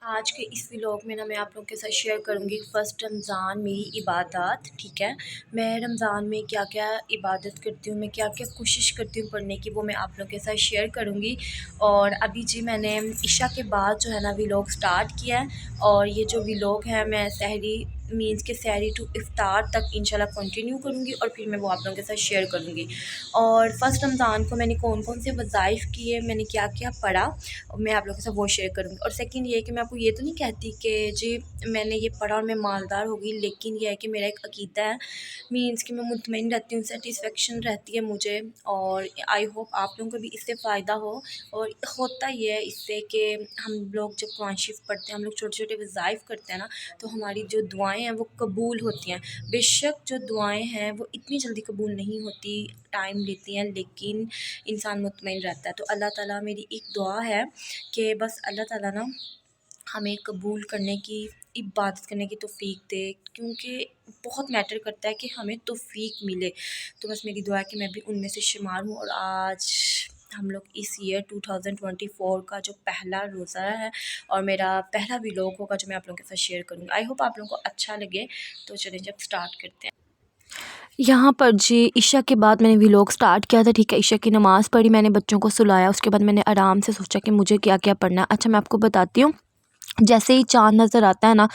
आज के इस व्लॉग में ना मैं आप लोगों के साथ शेयर करूंगी फ़र्स्ट रमज़ान मेरी इबादत। ठीक है, मैं रमज़ान में क्या क्या इबादत करती हूँ, मैं क्या क्या कोशिश करती हूँ पढ़ने की, वो मैं आप लोगों के साथ शेयर करूंगी। और अभी जी मैंने इशा के बाद जो है ना व्लॉग स्टार्ट किया है, और ये जो व्लॉग है मैं सहरी मीन्स के सहरी टू इफ्तार तक इंशाल्लाह कंटिन्यू करूँगी, और फिर मैं वो आप लोगों के साथ शेयर करूँगी। और फ़र्स्ट रमज़ान को मैंने कौन कौन से वज़ाइफ़ किए, मैंने क्या क्या पढ़ा, मैं आप लोगों के साथ वो शेयर करूँगी। और सेकंड ये है कि मैं आपको ये तो नहीं कहती कि जी मैंने ये पढ़ा और मैं मालदार हो गई, लेकिन ये है कि मेरा एक अकीदा है, मीन्स कि मैं मुतमईन रहती हूँ, सेटिस्फेक्शन रहती है मुझे। और आई होप आप लोगों को भी इससे फ़ायदा हो। और होता ये है इससे कि हम लोग जब कुरान शरीफ पढ़ते हैं, हम लोग छोटे छोटे वज़ाइफ़ करते हैं ना, तो हमारी जो दुआएँ हैं वो कबूल होती हैं। बेशक जो दुआएँ हैं वो इतनी जल्दी कबूल नहीं होती, टाइम लेती हैं, लेकिन इंसान मुतमईन रहता है। तो अल्लाह ताला मेरी एक दुआ है कि बस अल्लाह ताला ना हमें कबूल करने की, इबादत करने की तौफ़ीक दे, क्योंकि बहुत मैटर करता है कि हमें तौफ़ीक मिले। तो बस मेरी दुआ है कि मैं भी उनमें से शुमार हूँ। और आज हम लोग इस ईयर 2024 का जो पहला रोज़ा है और मेरा पहला व्लॉग होगा जो मैं आप लोगों के साथ शेयर करूँगी। आई होप आप लोगों को अच्छा लगे। तो चलिए जब स्टार्ट करते हैं। यहाँ पर जी इशा के बाद मैंने व्लॉग स्टार्ट किया था। ठीक है, इशा की नमाज़ पढ़ी, मैंने बच्चों को सुलाया, उसके बाद मैंने आराम से सोचा कि मुझे क्या क्या पढ़ना है। अच्छा, मैं आपको बताती हूँ, जैसे ही चाँद नज़र आता है ना,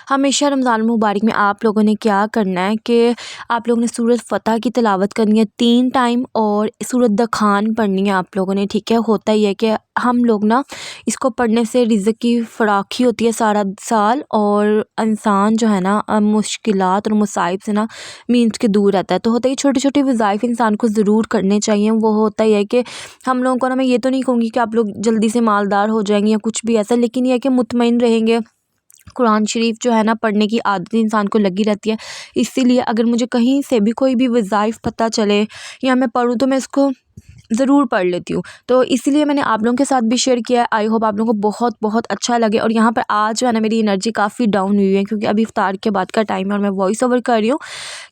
हमेशा रमज़ान मुबारक में आप लोगों ने क्या करना है कि आप लोगों ने सूरत फ़तह की तिलावत करनी है 3 टाइम, और सूरत दखान पढ़नी है आप लोगों ने। ठीक है, होता ही है कि हम लोग ना इसको पढ़ने से रिज़्क़ की फ़राखी होती है सारा साल, और इंसान जो है ना मुश्किलात और मुसाइब से ना मीन्स के दूर रहता है। तो होता है छोटे छोटे वज़ाइफ़ इंसान को ज़रूर करने चाहिए। वो होता ही है कि हम लोगों को ना, मैं ये तो नहीं कहूँगी कि आप लोग जल्दी से मालदार हो जाएंगे या कुछ भी ऐसा, लेकिन यह है कि मुतमईन रहेंगे। कुरान शरीफ जो है ना पढ़ने की आदत इंसान को लगी रहती है। इसीलिए अगर मुझे कहीं से भी कोई भी वज़ाइफ़ पता चले या मैं पढ़ूँ, तो मैं इसको ज़रूर पढ़ लेती हूँ। तो इसीलिए मैंने आप लोगों के साथ भी शेयर किया है। आई होप आप लोगों को बहुत बहुत अच्छा लगे। और यहाँ पर आज जो है ना मेरी एनर्जी काफ़ी डाउन हुई है, क्योंकि अभी इफ्तार के बाद का टाइम है और मैं वॉइस ओवर कर रही हूँ,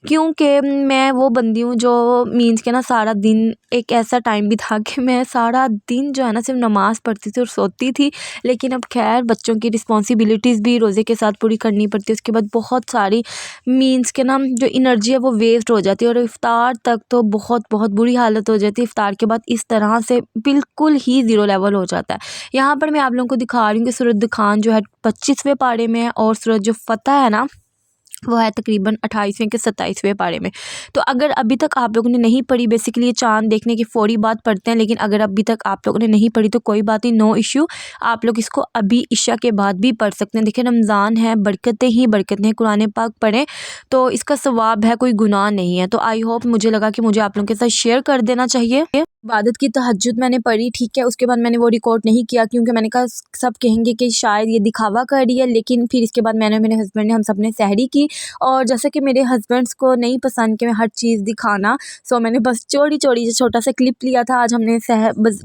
क्योंकि मैं वो बंदी हूँ जो मीन्स के ना सारा दिन, एक ऐसा टाइम भी था कि मैं सारा दिन जो है ना सिर्फ नमाज़ पढ़ती थी और सोती थी। लेकिन अब खैर बच्चों की रिस्पॉन्सिबिलिटीज़ भी रोज़े के साथ पूरी करनी पड़ती है। उसके बाद बहुत सारी मीन्स के ना जो एनर्जी है वो वेस्ट हो जाती है, और इफ्तार तक तो बहुत बहुत बुरी हालत हो जाती है। इफ्तार के बाद इस तरह से बिल्कुल ही ज़ीरो लेवल हो जाता है। यहाँ पर मैं आप लोगों को दिखा रही हूँ कि सूरत दखान जो है 25वें पारे में है, और सूरत जो फ़तह है ना वो है तकरीबन 28वें के 27वें पारे में। तो अगर अभी तक आप लोगों ने नहीं पढ़ी, बेसिकली ये चाँद देखने की फ़ौरी बाद पढ़ते हैं, लेकिन अगर अभी तक आप लोगों ने नहीं पढ़ी तो कोई बात नहीं, नो इश्यू। आप लोग इसको अभी इशा के बाद भी पढ़ सकते हैं। देखिए रमज़ान है, बरकतें ही बरकतें हैं, कुरान पाक पढ़ें तो इसका सवाब है, कोई गुनाह नहीं है। तो आई होप, मुझे लगा कि मुझे आप लोगों के साथ शेयर कर देना चाहिए। इबादत की तहज्जुद मैंने पढ़ी, ठीक है, उसके बाद मैंने वो रिकॉर्ड नहीं किया, क्योंकि मैंने कहा सब कहेंगे कि शायद ये दिखावा कर रही है। लेकिन फिर इसके बाद मैंने, मेरे हस्बैंड ने, हम सब ने सहरी की। और जैसे कि मेरे हस्बैंड्स को नहीं पसंद कि मैं हर चीज़ दिखाना, सो मैंने बस चोरी चोरी जो छोटा सा क्लिप लिया था। आज हमने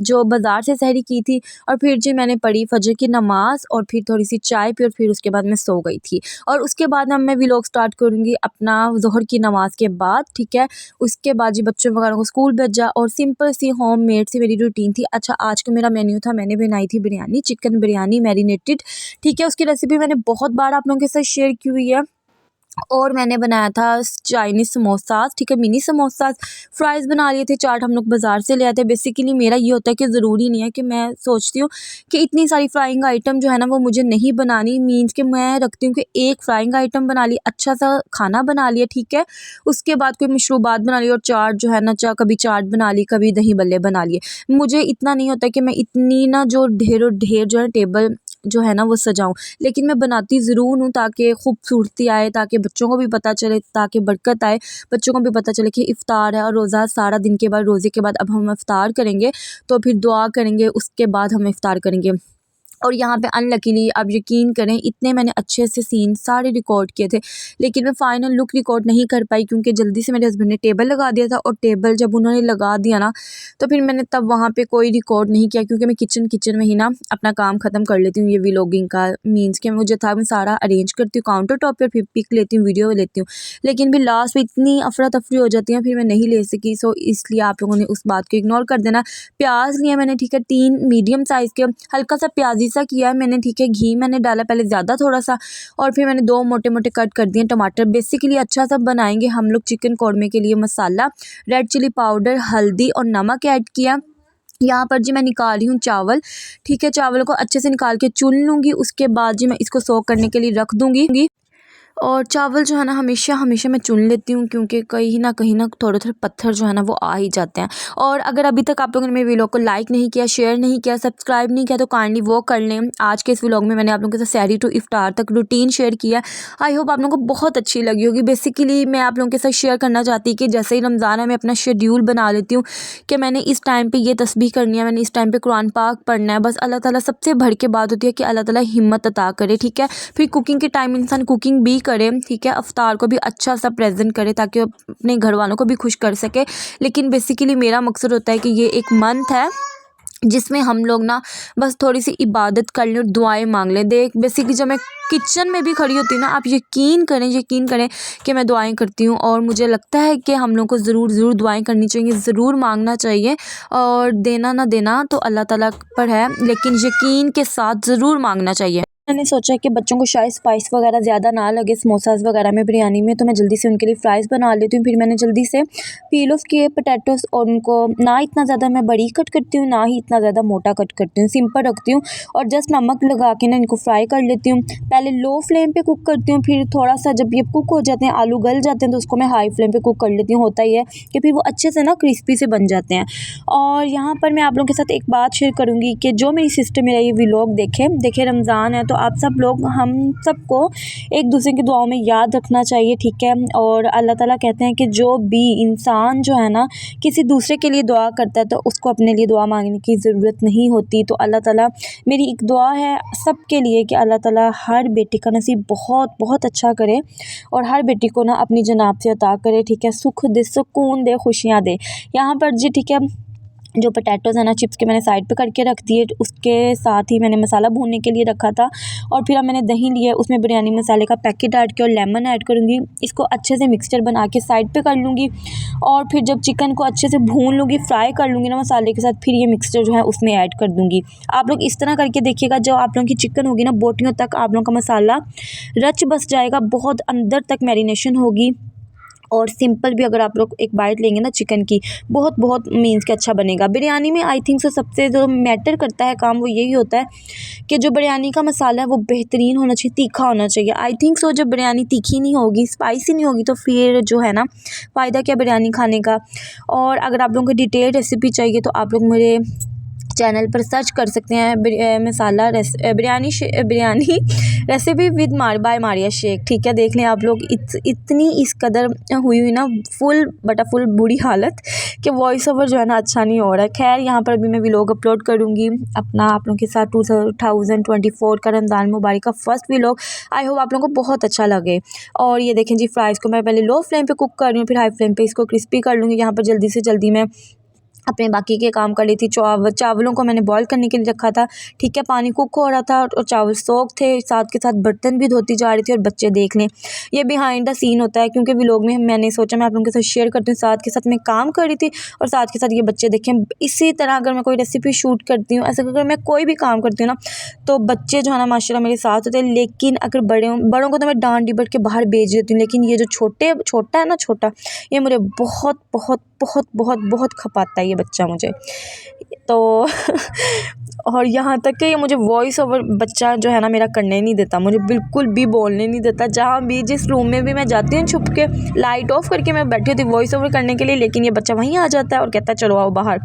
जो बाज़ार से सहरी की थी, और फिर जी मैंने पढ़ी फजर की नमाज़, और फिर थोड़ी सी चाय पी, और फिर उसके बाद मैं सो गई थी। और उसके बाद अब मैं व्लॉग स्टार्ट करूँगी अपना ज़ोहर की नमाज़ के बाद। ठीक है, उसके बाद जी बच्चों वगैरह को स्कूल भेजा, और सिंपल सी होममेड सी मेरी रूटीन थी। अच्छा, आज का मेरा मेन्यू था, मैंने बनाई थी बिरयानी, चिकन बिरयानी मैरिनेटेड। ठीक है, उसकी रेसिपी मैंने बहुत बार आप लोगों के साथ शेयर की हुई है। और मैंने बनाया था चाइनीज़ समोसास, ठीक है, मिनी समोसास, फ्राइज़ बना लिए थे, चाट हम लोग बाज़ार से ले आते हैं। बेसिकली मेरा ये होता है कि ज़रूरी नहीं है कि मैं सोचती हूँ कि इतनी सारी फ्राइंग आइटम जो है ना वो मुझे नहीं बनानी, मीन्स कि मैं रखती हूँ कि एक फ्राइंग आइटम बना ली, अच्छा सा खाना बना लिया, ठीक है, उसके बाद कोई मशरूबात बना ली, और चाट जो है ना कभी चाट बना ली, कभी दही बल्ले बना लिए। मुझे इतना नहीं होता कि मैं इतनी ना जो ढेरों ढेर जो है टेबल जो है ना वो सजाऊँ, लेकिन मैं बनाती ज़रूर हूँ ताकि खूबसूरती आए, ताकि बच्चों को भी पता चले, ताकि बरकत आए, बच्चों को भी पता चले कि इफ़्तार है। और रोज़ा सारा दिन के बाद, रोज़े के बाद अब हम इफ़्तार करेंगे, तो फिर दुआ करेंगे, उसके बाद हम इफ़्तार करेंगे। और यहाँ पे अनलकीली आप यकीन करें, इतने मैंने अच्छे से सीन सारे रिकॉर्ड किए थे, लेकिन मैं फ़ाइनल लुक रिकॉर्ड नहीं कर पाई, क्योंकि जल्दी से मेरे हस्बैंड ने टेबल लगा दिया था, और टेबल जब उन्होंने लगा दिया ना, तो फिर मैंने तब वहाँ पे कोई रिकॉर्ड नहीं किया, क्योंकि मैं किचन में ही ना अपना काम ख़त्म कर लेती हूँ। ये व्लॉगिंग का मीन्स कि मुझे था, मैं सारा अरेंज करती हूँ काउंटर टॉप पर, फिर पिक लेती हूँ, वीडियो लेती हूँ, लेकिन फिर लास्ट में इतनी अफरा तफरी हो जाती है, फिर मैं नहीं ले सकी। सो इसलिए आप लोगों ने उस बात को इग्नोर कर देना। प्याज लिया मैंने, ठीक है, 3 मीडियम साइज़ के, हल्का सा प्याजी घी सा किया है मैंने, ठीक है। घी मैंने डाला पहले ज़्यादा थोड़ा सा, और फिर मैंने 2 मोटे मोटे कट कर दिए टमाटर। बेसिकली अच्छा सा बनाएंगे हम लोग चिकन कौरमे के लिए। मसाला, रेड चिली पाउडर, हल्दी और नमक ऐड किया। यहाँ पर जी मैं निकाल रही हूँ चावल, ठीक है। चावल को अच्छे से निकाल के चुन लूँगी। उसके बाद जी मैं इसको सोक करने के लिए रख दूँगी। और चावल जो है ना हमेशा हमेशा मैं चुन लेती हूँ, क्योंकि कहीं ना थोड़े थोड़े पत्थर जो है ना वो आ ही जाते हैं। और अगर अभी तक आप लोगों ने मेरे व्लॉग को लाइक नहीं किया, शेयर नहीं किया, सब्सक्राइब नहीं किया, तो काइंडली वो कर लें। आज के इस व्लॉग में मैंने आप लोगों के साथ सहरी टू इफ्तार तक रूटीन शेयर किया। आई होप आप लोगों को बहुत अच्छी लगी होगी। बेसिकली मैं आप लोगों के साथ शेयर करना चाहती कि जैसे ही रमज़ान है मैं अपना शेड्यूल बना लेती हूँ कि मैंने इस टाइम पर ये तस्बीह करनी है, मैंने इस टाइम पर कुरान पाक पढ़ना है। बस अल्लाह ताला सबसे बढ़ के बात होती है कि अल्लाह ताला हिम्मत अता करे, ठीक है। फिर कुकिंग के टाइम इंसान कुकिंग भी करे, ठीक है। अफ्तार को भी अच्छा सा प्रेजेंट करे ताकि अपने घर वालों को भी खुश कर सके। लेकिन बेसिकली मेरा मकसद होता है कि ये एक मंथ है जिसमें हम लोग ना बस थोड़ी सी इबादत कर लें और दुआएं मांग लें। बेसिकली जब मैं किचन में भी खड़ी होती हूँ ना, आप यकीन करें कि मैं दुआएं करती हूँ। और मुझे लगता है कि हम लोग को ज़रूर दुआएं करनी चाहिए, ज़रूर मांगना चाहिए। और देना ना देना तो अल्लाह ताला पर है, लेकिन यकीन के साथ ज़रूर मांगना चाहिए। मैंने सोचा कि बच्चों को शायद स्पाइस वगैरह ज़्यादा ना लगे समोसास वगैरह में, बिरयानी में, तो मैं जल्दी से उनके लिए फ़्राइज़ बना लेती हूँ। फिर मैंने जल्दी से पील ऑफ किए पोटैटोस, और उनको ना इतना ज़्यादा मैं बड़ी कट करती हूँ, ना ही इतना ज़्यादा मोटा कट करती हूँ, सिंपल रखती हूँ। और जस्ट नमक लगा के ना इनको फ्राई कर लेती हूँ। पहले लो फ्लेम पर कुक करती हूँ, फिर थोड़ा सा जब ये कुक हो जाते हैं, आलू गल जाते हैं, तो उसको मैं हाई फ्लेम पर कुक कर लेती हूँ। होता ही है कि फिर वो अच्छे से ना क्रिस्पी से बन जाते हैं। और यहाँ पर मैं आप लोगों के साथ एक बात शेयर करूँगी कि जो मेरी सिस्टर मेरा ये व्लॉग देखे रमज़ान है, तो आप सब लोग हम सबको एक दूसरे की दुआओं में याद रखना चाहिए, ठीक है। और अल्लाह ताला कहते हैं कि जो भी इंसान जो है ना किसी दूसरे के लिए दुआ करता है तो उसको अपने लिए दुआ मांगने की ज़रूरत नहीं होती। तो अल्लाह ताला, मेरी एक दुआ है सबके लिए कि अल्लाह ताला हर बेटी का नसीब बहुत बहुत अच्छा करे, और हर बेटी को ना अपनी जनाब से अता करे, ठीक है। सुख दे, सुकून दे, खुशियाँ दे। यहाँ पर जी ठीक है, जो पोटैटोज़ है ना चिप्स के मैंने साइड पे करके रख दिए। उसके साथ ही मैंने मसाला भूनने के लिए रखा था, और फिर अब मैंने दही लिया, उसमें बिरयानी मसाले का पैकेट ऐड किया और लेमन ऐड करूँगी। इसको अच्छे से मिक्सचर बना के साइड पे कर लूँगी। और फिर जब चिकन को अच्छे से भून लूँगी, फ्राई कर लूँगी ना मसाले के साथ, फिर ये मिक्सचर जो है उसमें ऐड कर दूँगी। आप लोग इस तरह करके देखिएगा, जो आप लोगों की चिकन होगी ना बोटियों तक आप लोगों का मसाला रच बस जाएगा, बहुत अंदर तक मैरिनेशन होगी। और सिंपल भी अगर आप लोग एक बाइट लेंगे ना चिकन की, बहुत मीन्स के अच्छा बनेगा। बिरयानी में आई थिंक सबसे जो मैटर करता है काम वो यही होता है कि जो बिरयानी का मसाला है वो बेहतरीन होना चाहिए, तीखा होना चाहिए। आई थिंक जब बिरयानी तीखी नहीं होगी, स्पाइसी नहीं होगी, तो फिर जो है ना फ़ायदा क्या बिरयानी खाने का। और अगर आप लोगों को डिटेल रेसिपी चाहिए तो आप लोग मेरे चैनल पर सर्च कर सकते हैं masala biryani recipe with by Maria Shaikh, ठीक है। देख लें आप लोग, इतनी इस कदर हुई ना फुल बुरी हालत कि वॉइस ओवर जो है ना अच्छा नहीं हो रहा है। खैर यहाँ पर अभी मैं व्लॉग अपलोड करूँगी अपना आप लोगों के साथ 2024 का रमज़ान मुबारक का फर्स्ट व्लॉग। आई होप आप लोगों को बहुत अच्छा लगे। और ये देखें जी, फ्राइज़ को मैं पहले लो फ्लेम पे कुक कर रही हूँ, फिर हाई फ्लेम पे इसको क्रिस्पी कर लूँगी। यहाँ पर जल्दी से जल्दी मैं अपने बाकी के काम कर ली थी। चावलों को मैंने बॉईल करने के लिए रखा था, ठीक है। पानी कुक हो रहा था और चावल सोख थे, साथ के साथ बर्तन भी धोती जा रही थी। और बच्चे देख लें, ये बिहाइंड द सीन होता है, क्योंकि व्लॉग में मैंने सोचा मैं आप लोगों के साथ शेयर करती हूँ, साथ के साथ मैं काम कर रही थी और साथ के साथ ये बच्चे देखें। इसी तरह अगर मैं कोई रेसिपी शूट करती हूँ, ऐसा अगर मैं कोई भी काम करती हूँ ना, तो बच्चे जो है ना माशाल्लाह मेरे साथ होते हैं। लेकिन अगर बड़ों को तो मैं डांट डिपट के बाहर भेज देती हूँ, लेकिन ये जो छोटा है ना, ये मुझे बहुत बहुत बहुत बहुत बहुत खपाता है ये बच्चा मुझे तो और यहाँ तक कि ये मुझे वॉइस ओवर बच्चा जो है ना मेरा करने नहीं देता, मुझे बिल्कुल भी बोलने नहीं देता। जहाँ भी जिस रूम में भी मैं जाती हूँ छुप के लाइट ऑफ करके मैं बैठी होती वॉइस ओवर करने के लिए, लेकिन ये बच्चा वहीं आ जाता है और कहता है चलो आओ बाहर।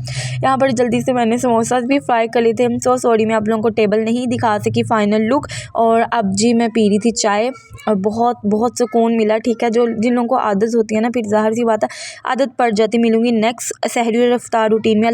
यहाँ पर जल्दी से मैंने समोसास भी फ्राई कर लिए थे। सो सॉरी मैं आप लोगों को टेबल नहीं दिखा सकी फाइनल लुक। और अब जी मैं पी रही थी चाय और बहुत बहुत सुकून मिला, ठीक है। जो जिन लोगों को आदत होती है ना, फिर ज़ाहिर सी बात है आदत पड़ जाती। मिलूंगी नेक्स्ट सहरी और इफ्तार रूटीन में।